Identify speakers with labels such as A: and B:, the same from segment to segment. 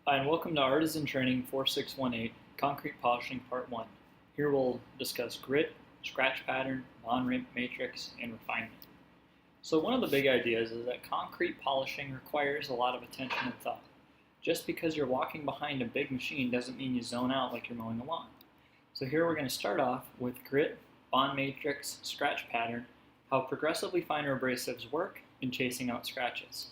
A: Hi, and welcome to Artisan Training 4618, Concrete Polishing Part 1. Here we'll discuss grit, scratch pattern, bond matrix, and refinement. So one of the big ideas is that concrete polishing requires a lot of attention and thought. Just because you're walking behind a big machine doesn't mean you zone out like you're mowing a lawn. So here we're going to start off with grit, bond matrix, scratch pattern, how progressively finer abrasives work in chasing out scratches.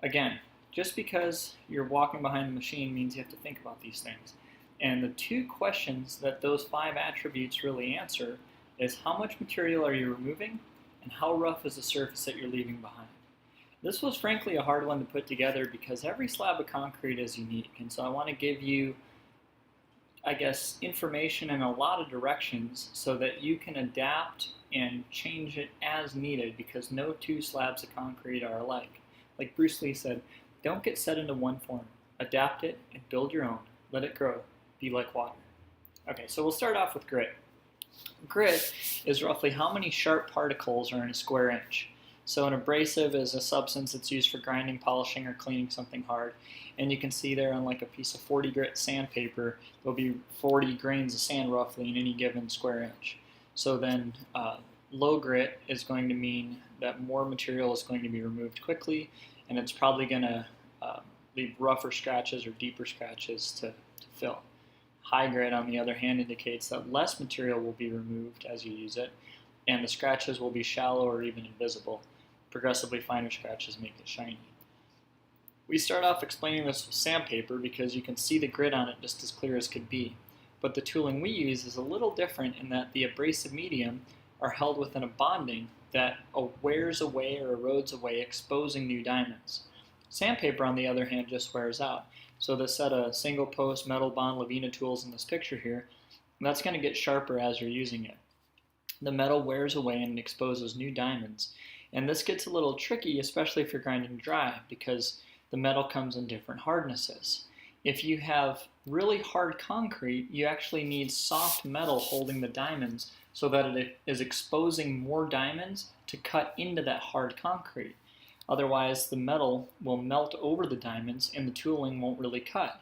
A: Again, just because you're walking behind a machine means you have to think about these things. And the two questions that those 5 attributes really answer is how much material are you removing and how rough is the surface that you're leaving behind. This was frankly a hard one to put together because every slab of concrete is unique, and so I want to give you, information in a lot of directions so that you can adapt and change it as needed, because no two slabs of concrete are alike. Like Bruce Lee said, don't get set into one form. Adapt it and build your own. Let it grow. Be like water. Okay, so we'll start off with grit. Grit is roughly how many sharp particles are in a square inch. So an abrasive is a substance that's used for grinding, polishing, or cleaning something hard. And you can see there on like a piece of 40 grit sandpaper, there'll be 40 grains of sand roughly in any given square inch. So then low grit is going to mean that more material is going to be removed quickly, and it's probably going to leave rougher scratches or deeper scratches to fill. High grit, on the other hand, indicates that less material will be removed as you use it, and the scratches will be shallow or even invisible. Progressively finer scratches make it shiny. We start off explaining this with sandpaper because you can see the grit on it just as clear as could be. But the tooling we use is a little different in that the abrasive medium are held within a bonding that wears away or erodes away, exposing new diamonds. Sandpaper, on the other hand, just wears out. So this set of single post metal bond Lavina tools in this picture here, that's going to get sharper as you're using it. The metal wears away and exposes new diamonds. And this gets a little tricky, especially if you're grinding dry, because the metal comes in different hardnesses. If you have really hard concrete, you actually need soft metal holding the diamonds so that it is exposing more diamonds to cut into that hard concrete. Otherwise, the metal will melt over the diamonds and the tooling won't really cut.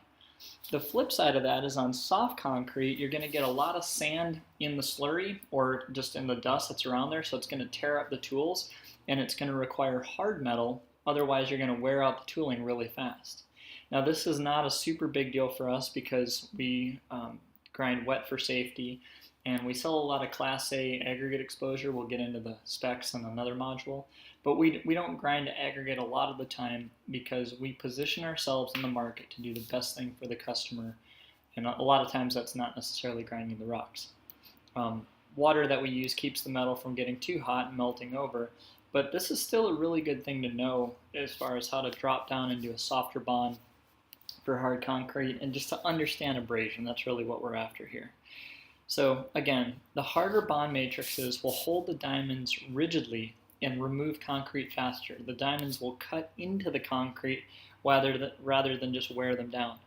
A: The flip side of that is on soft concrete, you're going to get a lot of sand in the slurry or just in the dust that's around there, so it's going to tear up the tools, and it's going to require hard metal. Otherwise, you're going to wear out the tooling really fast. Now, this is not a super big deal for us because we grind wet for safety, and we sell a lot of Class A aggregate exposure. We'll get into the specs in another module. But we don't grind aggregate a lot of the time because we position ourselves in the market to do the best thing for the customer. And a lot of times that's not necessarily grinding the rocks. Water that we use keeps the metal from getting too hot and melting over. But this is still a really good thing to know as far as how to drop down and do a softer bond for hard concrete and just to understand abrasion. That's really what we're after here. So again, the harder bond matrices will hold the diamonds rigidly and remove concrete faster. The diamonds will cut into the concrete rather than just wear them down.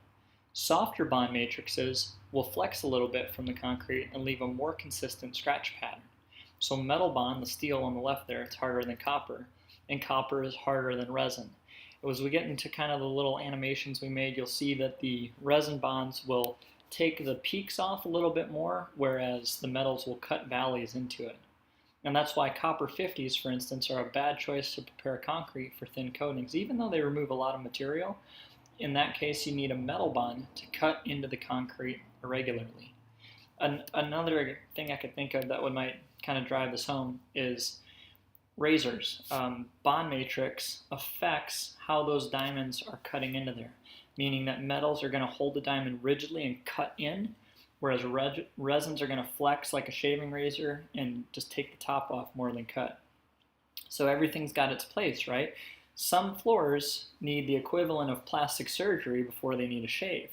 A: Softer bond matrices will flex a little bit from the concrete and leave a more consistent scratch pattern. So metal bond, the steel on the left there, it's harder than copper, and copper is harder than resin. As we get into kind of the little animations we made, you'll see that the resin bonds will take the peaks off a little bit more, whereas the metals will cut valleys into it. And that's why copper 50s, for instance, are a bad choice to prepare concrete for thin coatings, even though they remove a lot of material. In that case, you need a metal bond to cut into the concrete irregularly. Another thing I could think of that might kind of drive this home is razors. Bond matrix affects how those diamonds are cutting into there, meaning that metals are going to hold the diamond rigidly and cut in, whereas resins are going to flex like a shaving razor and just take the top off more than cut. So everything's got its place, right? Some floors need the equivalent of plastic surgery before they need a shave.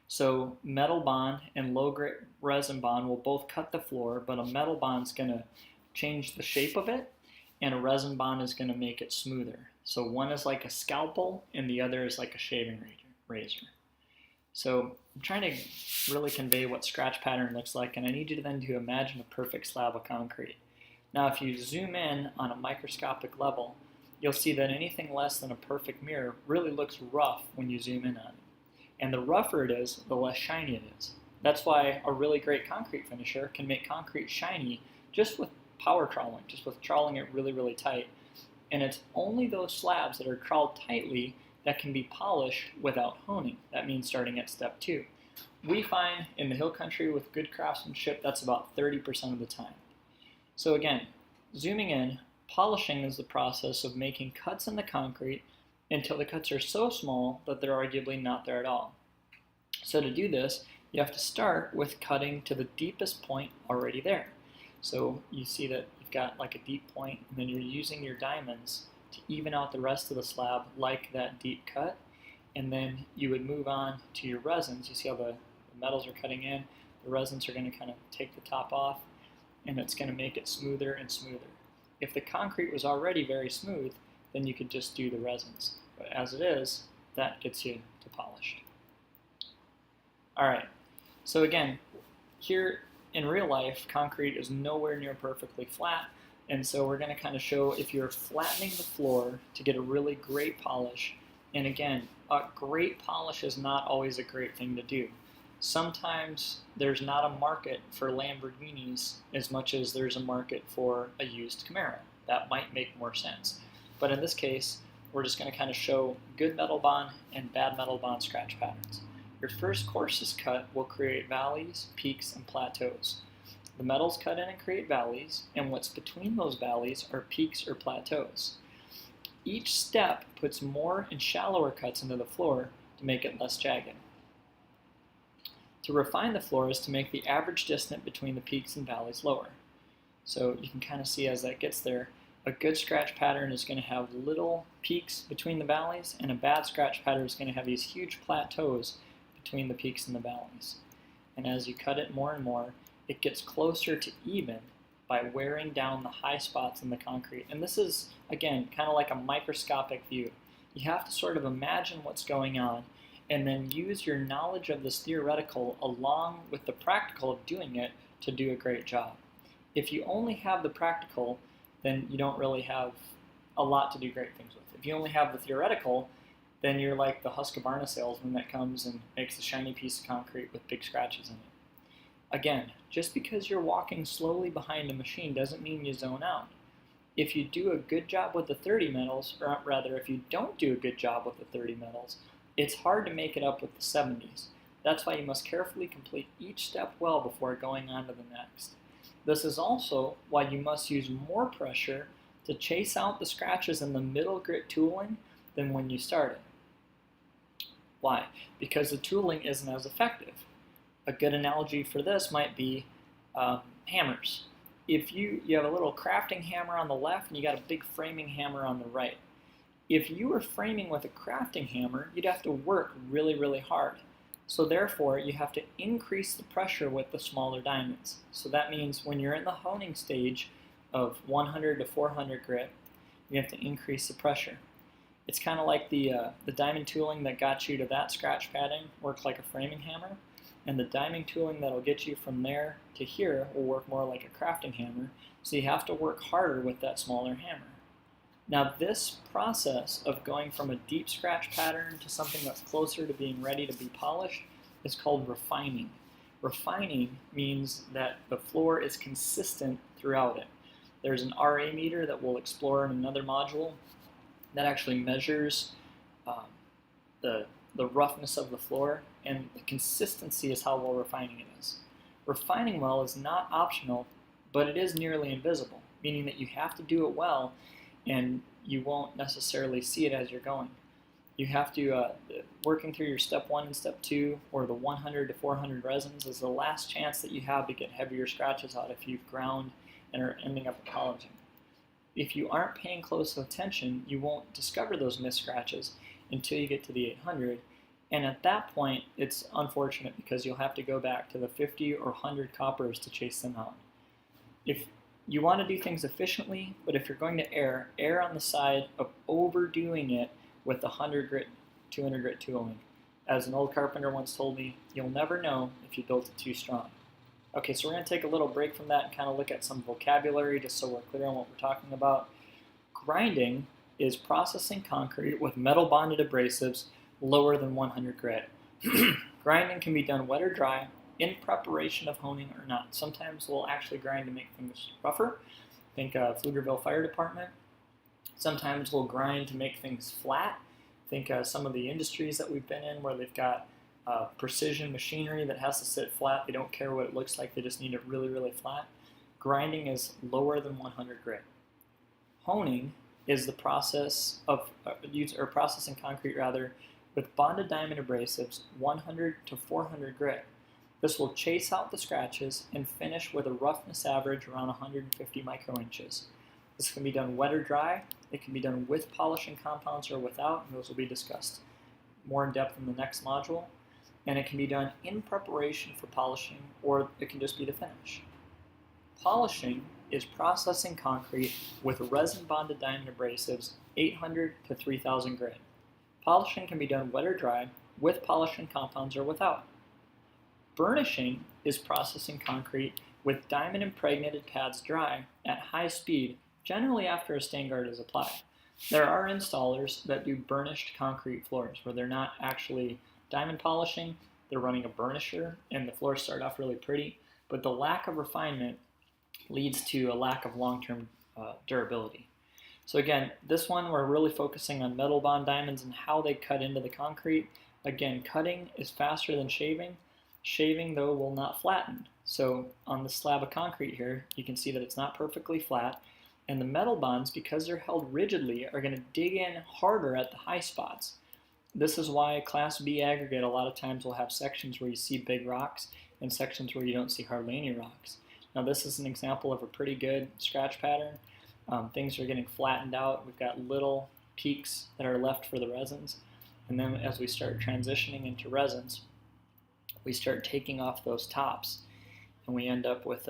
A: So metal bond and low grit resin bond will both cut the floor, but a metal bond's going to change the shape of it, and a resin bond is going to make it smoother. So one is like a scalpel and the other is like a shaving razor. So I'm trying to really convey what scratch pattern looks like, and I need you to then to imagine a perfect slab of concrete. Now if you zoom in on a microscopic level, you'll see that anything less than a perfect mirror really looks rough when you zoom in on it. And the rougher it is, the less shiny it is. That's why a really great concrete finisher can make concrete shiny just with power troweling, just with troweling it really, really tight. And it's only those slabs that are troweled tightly that can be polished without honing. That means starting at step 2. We find in the hill country with good craftsmanship, that's about 30% of the time. So again, zooming in, polishing is the process of making cuts in the concrete until the cuts are so small that they're arguably not there at all. So to do this, you have to start with cutting to the deepest point already there. So you see that you've got like a deep point, and then you're using your diamonds to even out the rest of the slab like that deep cut. And then you would move on to your resins. You see how the metals are cutting in. The resins are going to kind of take the top off, and it's going to make it smoother and smoother. If the concrete was already very smooth, then you could just do the resins. But as it is, that gets you to polished. All right, so again, here in real life, concrete is nowhere near perfectly flat, and so we're going to kind of show if you're flattening the floor to get a really great polish. And again, a great polish is not always a great thing to do. Sometimes there's not a market for Lamborghinis as much as there's a market for a used Camaro. That might make more sense. But in this case, we're just going to kind of show good metal bond and bad metal bond scratch patterns. Your first coarsest cut will create valleys, peaks, and plateaus. The metals cut in and create valleys, and what's between those valleys are peaks or plateaus. Each step puts more and shallower cuts into the floor to make it less jagged. To refine the floor is to make the average distance between the peaks and valleys lower. So you can kind of see as that gets there, a good scratch pattern is going to have little peaks between the valleys, and a bad scratch pattern is going to have these huge plateaus between the peaks and the valleys. And as you cut it more and more, it gets closer to even by wearing down the high spots in the concrete. And this is, again, kind of like a microscopic view. You have to sort of imagine what's going on and then use your knowledge of this theoretical along with the practical of doing it to do a great job. If you only have the practical, then you don't really have a lot to do great things with. If you only have the theoretical, then you're like the Husqvarna salesman that comes and makes a shiny piece of concrete with big scratches in it. Again, just because you're walking slowly behind a machine doesn't mean you zone out. If you do a good job with the 30 metals, or rather if you don't do a good job with the 30 metals, it's hard to make it up with the 70s. That's why you must carefully complete each step well before going on to the next. This is also why you must use more pressure to chase out the scratches in the middle grit tooling than when you started. Why? Because the tooling isn't as effective. A good analogy for this might be hammers. If you have a little crafting hammer on the left and you got a big framing hammer on the right. If you were framing with a crafting hammer, you'd have to work really, really hard. So therefore, you have to increase the pressure with the smaller diamonds. So that means when you're in the honing stage of 100 to 400 grit, you have to increase the pressure. It's kind of like the diamond tooling that got you to that scratch pattern works like a framing hammer, and the diamond tooling that'll get you from there to here will work more like a crafting hammer, so you have to work harder with that smaller hammer. Now this process of going from a deep scratch pattern to something that's closer to being ready to be polished is called refining. Refining means that the floor is consistent throughout it. There's an RA meter that we'll explore in another module that actually measures the roughness of the floor, and the consistency is how well refining it is. Refining well is not optional, but it is nearly invisible, meaning that you have to do it well and you won't necessarily see it as you're going. You have to, working through your step 1 and step 2, or the 100 to 400 resins, is the last chance that you have to get heavier scratches out if you've ground and are ending up polishing. If you aren't paying close attention, you won't discover those missed scratches until you get to the 800, and at that point, it's unfortunate because you'll have to go back to the 50 or 100 coppers to chase them out. If you want to do things efficiently, but if you're going to err on the side of overdoing it with the 100 grit, 200 grit tooling. As an old carpenter once told me, you'll never know if you built it too strong. Okay, so we're going to take a little break from that and kind of look at some vocabulary just so we're clear on what we're talking about. Grinding is processing concrete with metal bonded abrasives lower than 100 grit. Grinding can be done wet or dry, in preparation of honing or not. Sometimes we'll actually grind to make things rougher. Think Pflugerville Fire Department. Sometimes we'll grind to make things flat. Think some of the industries that we've been in where they've got precision machinery that has to sit flat. They don't care what it looks like. They just need it really, really flat. Grinding is lower than 100 grit. Honing is the process of processing concrete with bonded diamond abrasives 100 to 400 grit. This will chase out the scratches and finish with a roughness average around 150 microinches. This can be done wet or dry. It can be done with polishing compounds or without, and those will be discussed more in depth in the next module. And it can be done in preparation for polishing, or it can just be the finish. Polishing is processing concrete with resin-bonded diamond abrasives 800 to 3000 grit. Polishing can be done wet or dry, with polishing compounds or without. Burnishing is processing concrete with diamond-impregnated pads dry at high speed, generally after a stain guard is applied. There are installers that do burnished concrete floors where they're not actually diamond polishing, they're running a burnisher, and the floors start off really pretty, but the lack of refinement leads to a lack of long-term durability. So again, this one we're really focusing on metal bond diamonds and how they cut into the concrete. Again, cutting is faster than shaving. Shaving, though, will not flatten. So on the slab of concrete here, you can see that it's not perfectly flat, and the metal bonds, because they're held rigidly, are going to dig in harder at the high spots. This is why Class B aggregate a lot of times will have sections where you see big rocks and sections where you don't see hardly any rocks. Now this is an example of a pretty good scratch pattern. Things are getting flattened out. We've got little peaks that are left for the resins, and then as we start transitioning into resins, we start taking off those tops, and we end up with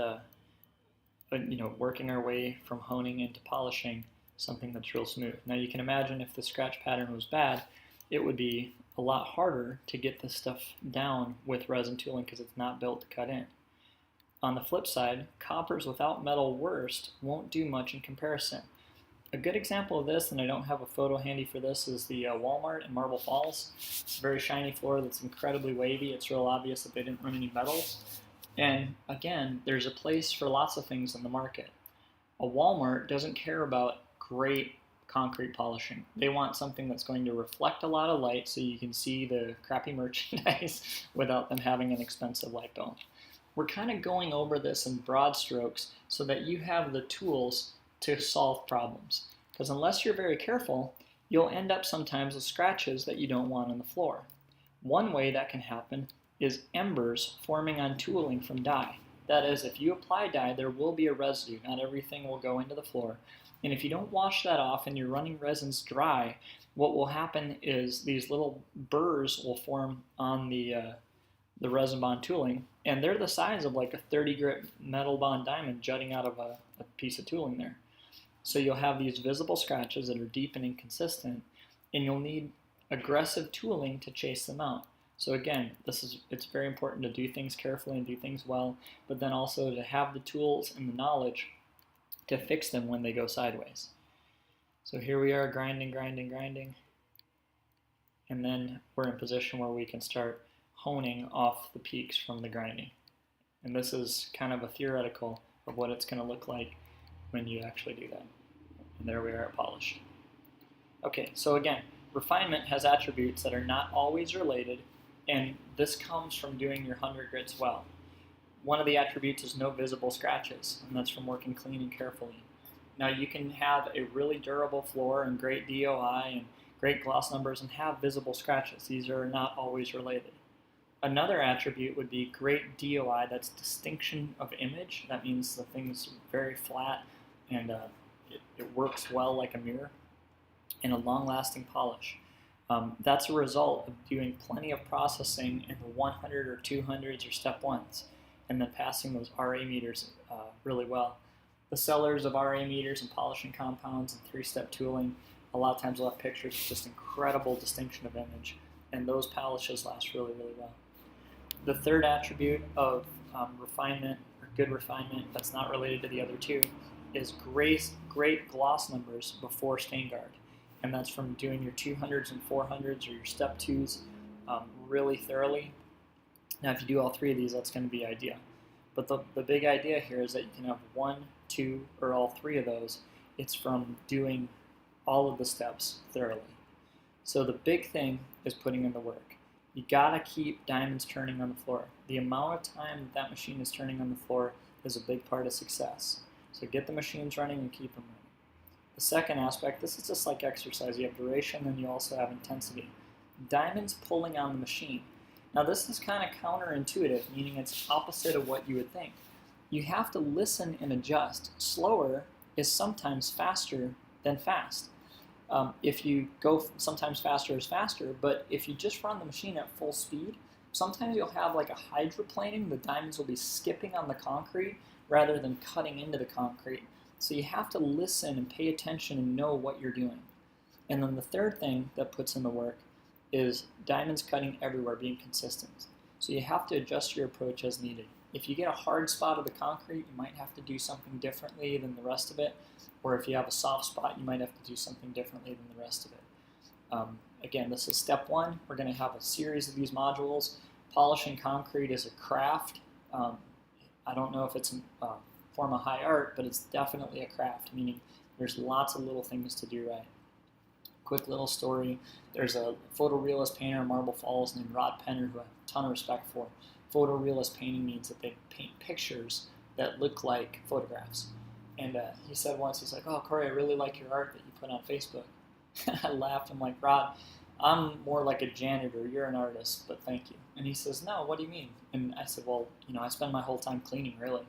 A: working our way from honing into polishing something that's real smooth. Now you can imagine if the scratch pattern was bad, it would be a lot harder to get this stuff down with resin tooling because it's not built to cut in. On the flip side, coppers without metal worst won't do much in comparison. A good example of this, and I don't have a photo handy for this, is the Walmart in Marble Falls. It's a very shiny floor that's incredibly wavy. It's real obvious that they didn't run any metals. And again, there's a place for lots of things in the market. A Walmart doesn't care about great concrete polishing. They want something that's going to reflect a lot of light so you can see the crappy merchandise without them having an expensive light bill. We're kind of going over this in broad strokes so that you have the tools to solve problems. Because unless you're very careful, you'll end up sometimes with scratches that you don't want on the floor. One way that can happen is embers forming on tooling from dye. That is, if you apply dye, there will be a residue. Not everything will go into the floor. And if you don't wash that off and you're running resins dry, what will happen is these little burrs will form on the resin bond tooling, and they're the size of like a 30 grit metal bond diamond jutting out of a piece of tooling there. So you'll have these visible scratches that are deep and inconsistent, and you'll need aggressive tooling to chase them out. So again, it's very important to do things carefully and do things well, but then also to have the tools and the knowledge to fix them when they go sideways. So here we are grinding, and then we're in a position where we can start honing off the peaks from the grinding. And this is kind of a theoretical of what it's going to look like when you actually do that. And there we are at polished. Okay, so again, refinement has attributes that are not always related, and this comes from doing your 100 grits well. One of the attributes is no visible scratches, and that's from working clean and carefully. Now you can have a really durable floor and great DOI and great gloss numbers and have visible scratches. These are not always related. Another attribute would be great DOI, that's distinction of image. That means the thing's very flat and it works well like a mirror, and a long-lasting polish. That's a result of doing plenty of processing in the 100 or 200s or step ones, and then passing those RA meters really well. The sellers of RA meters and polishing compounds and three-step tooling, a lot of times will have pictures of just incredible distinction of image, and those polishes last really, really well. The third attribute of refinement, or good refinement, that's not related to the other two, is great gloss numbers before stain guard. And that's from doing your 200s and 400s or your step 2s really thoroughly. Now, if you do all three of these, that's going to be ideal. But the big idea here is that you can have one, two, or all three of those. It's from doing all of the steps thoroughly. So the big thing is putting in the work. You gotta keep diamonds turning on the floor. The amount of time that machine is turning on the floor is a big part of success. So get the machines running and keep them running. The second aspect, this is just like exercise. You have duration, then you also have intensity. Diamonds pulling on the machine. Now this is kind of counterintuitive, meaning it's opposite of what you would think. You have to listen and adjust. Slower is sometimes faster than fast. If you go, sometimes faster is faster, but if you just run the machine at full speed, sometimes you'll have like a hydroplaning. The diamonds will be skipping on the concrete rather than cutting into the concrete. So you have to listen and pay attention and know what you're doing. And then the third thing that puts in the work is diamonds cutting everywhere, being consistent. So you have to adjust your approach as needed. If you get a hard spot of the concrete, you might have to do something differently than the rest of it. Or if you have a soft spot, you might have to do something differently than the rest of it. Again, this is step one. We're going to have a series of these modules. Polishing concrete is a craft. I don't know if it's a form of high art, but it's definitely a craft, meaning there's lots of little things to do right. Quick little story. There's a photorealist painter in Marble Falls named Rod Penner, who I have a ton of respect for. Photorealist painting means that they paint pictures that look like photographs. And he said once, he's like, "Oh, Corey, I really like your art that you put on Facebook." I laughed. I'm like, "Rod, I'm more like a janitor. You're an artist, but thank you." And he says, "No, what do you mean?" And I said, "Well, I spend my whole time cleaning, really."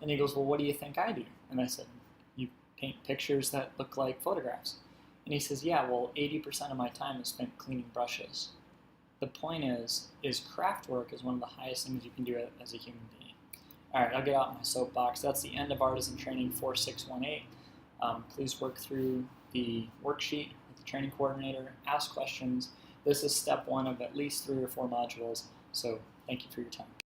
A: And he goes, "Well, what do you think I do?" And I said, "You paint pictures that look like photographs." And he says, "Yeah, well, 80% of my time is spent cleaning brushes." The point is craft work is one of the highest things you can do as a human being. All right, I'll get out my soapbox. That's the end of Artisan Training 4618. Please work through the worksheet with the training coordinator, ask questions. This is step one of at least 3 or 4 modules, so thank you for your time.